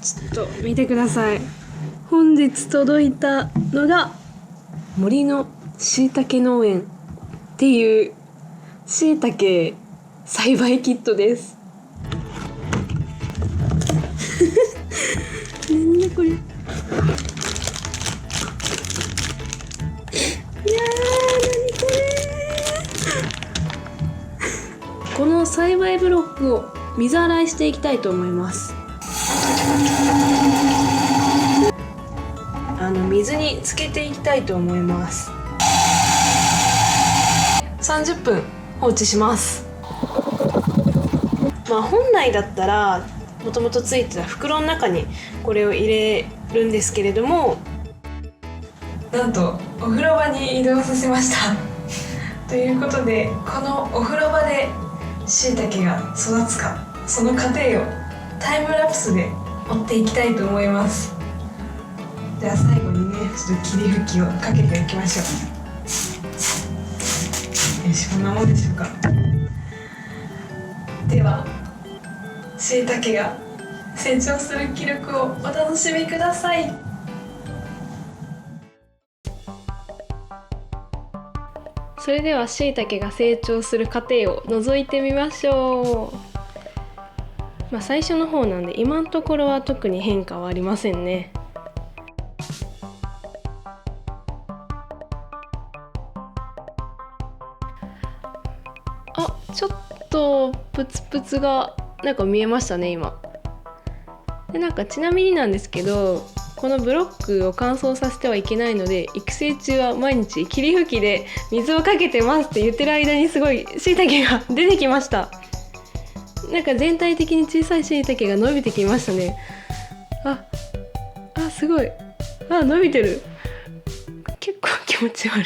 ちょっと見てください。本日届いたのが森のしいたけ農園っていうしいたけ栽培キットです。なんだこれ。いや何これ。この栽培ブロックを水洗いしていきたいと思います。水につけていきたいと思います。30分放置します。本来だったらもともとついてた袋の中にこれを入れるんですけれども、なんとお風呂場に移動させましたということで、このお風呂場でしいたけが育つか、その過程をタイムラプスで追っていきたいと思います。じゃあ最後にね、ちょっと霧吹きをかけていきましょう。よし、こんなもんでしょうか。ではしいたけが成長する記録をお楽しみください。それではしいたけが成長する過程を覗いてみましょう。最初の方なんで今のところは特に変化はありませんね。ちょっとプツプツがなんか見えましたね今で。ちなみになんですけど、このブロックを乾燥させてはいけないので、育成中は毎日霧吹きで水をかけてますって言ってる間にすごいしいたけが出てきました。全体的に小さいしいたけが伸びてきましたね。すごい。伸びてる。結構気持ち悪い。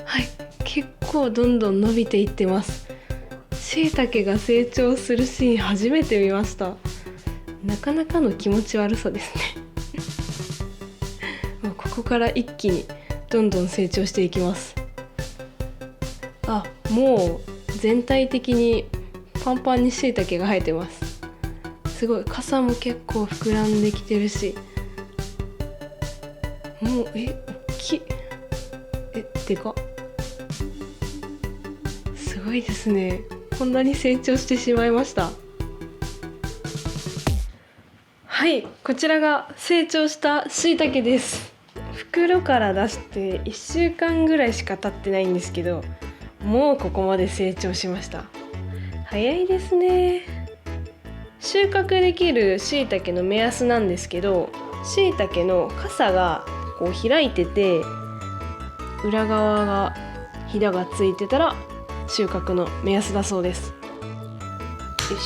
はい、結構どんどん伸びていってます。しいたけが成長するシーン初めて見ました。なかなかの気持ち悪さですねここから一気にどんどん成長していきます。もう全体的にパンパンにしいたけが生えてます。すごい、傘も結構膨らんできてるし、もう大きい。でかっ。すごいですね。こんなに成長してしまいました。はい、こちらが成長したしいたけです。袋から出して1週間ぐらいしか経ってないんですけど、もうここまで成長しました。早いですね。収穫できるしいたけの目安なんですけど、しいたけの傘がこう開いてて、裏側がひだがついてたら収穫の目安だそうです。よ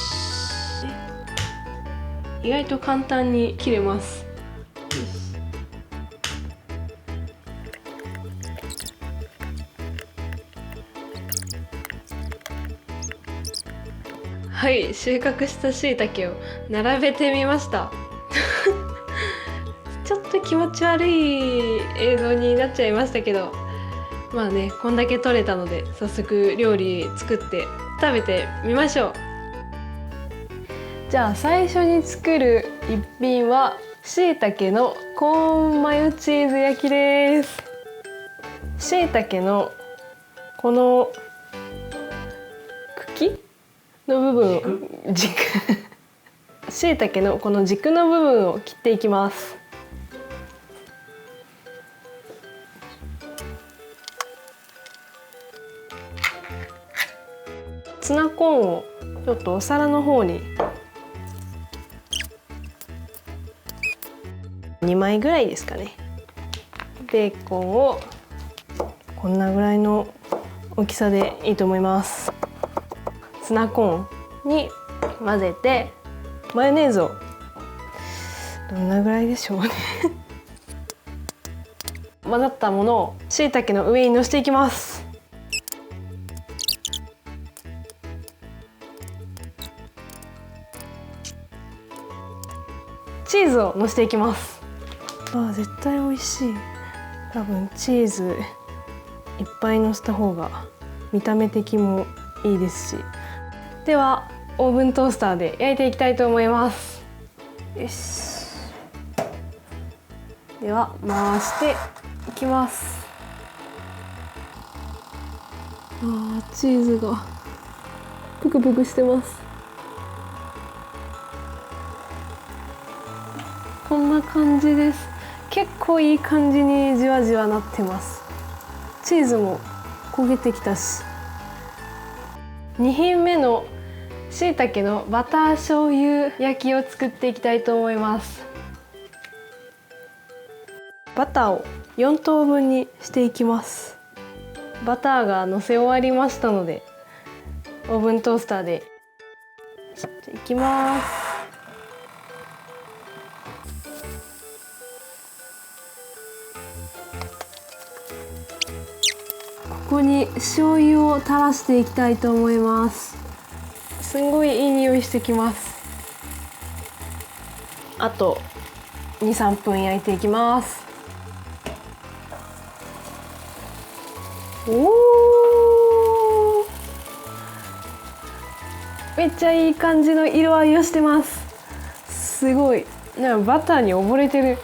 し。意外と簡単に切れます。はい、収穫したしいたけを並べてみましたちょっと気持ち悪い映像になっちゃいましたけど、こんだけ取れたので早速料理作って食べてみましょう。じゃあ最初に作る一品はしいたけのコーンマヨチーズ焼きです。しいたけのこの茎の部分をしいたけのこの軸の部分を切っていきます。ツナコーンをちょっとお皿の方に2枚ぐらいですかね。ベーコンをこんなぐらいの大きさでいいと思います。ツナコーンに混ぜて、マヨネーズをどんなぐらいでしょうね混ざったものをしいたけの上にのせていきます。チーズをのせていきます。絶対美味しい。多分チーズいっぱいのせた方が見た目的もいいですし。ではオーブントースターで焼いていきたいと思います。よし、では回していきます。チーズがプクプクしてます。こんな感じです。結構いい感じにじわじわなってます。チーズも焦げてきたし。2品目のしいたけのバター醤油焼きを作っていきたいと思います。バターを4等分にしていきます。バターがのせ終わりましたので、オーブントースターでいきます。ここに醤油を垂らしていきたいと思います。すんごいいい匂いしてきます。あと2、3分焼いていきます。おー、めっちゃいい感じの色合いをしてます。すごい、なんかバターに溺れてる。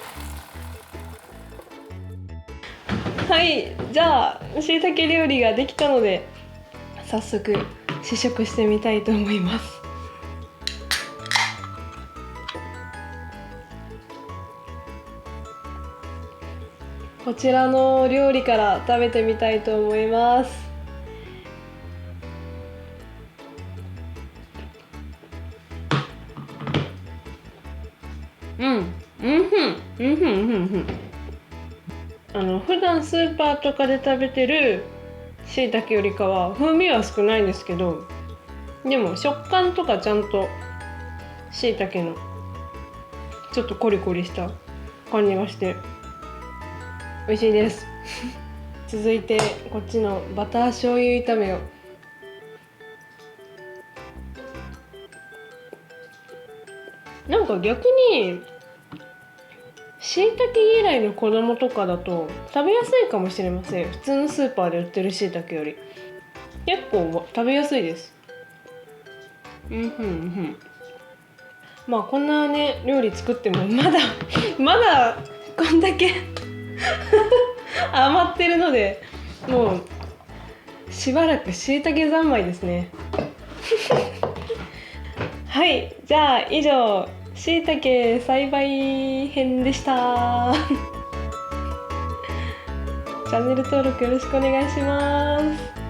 はい、じゃあしいたけ料理ができたので、早速試食してみたいと思います。こちらの料理から食べてみたいと思います。普段スーパーとかで食べてるしいたけよりかは風味は少ないんですけど、でも食感とかちゃんとしいたけのちょっとコリコリした感じがして美味しいです。続いてこっちのバター醤油炒めを。なんか逆にしいたけ嫌いの子供とかだと食べやすいかもしれません。普通のスーパーで売ってるしいたけより結構食べやすいです。まあこんなね料理作ってもまだこんだけ余ってるので、もうしばらくしいたけ三昧ですね。はい、じゃあ以上しいたけ栽培編でした。チャンネル登録よろしくお願いします。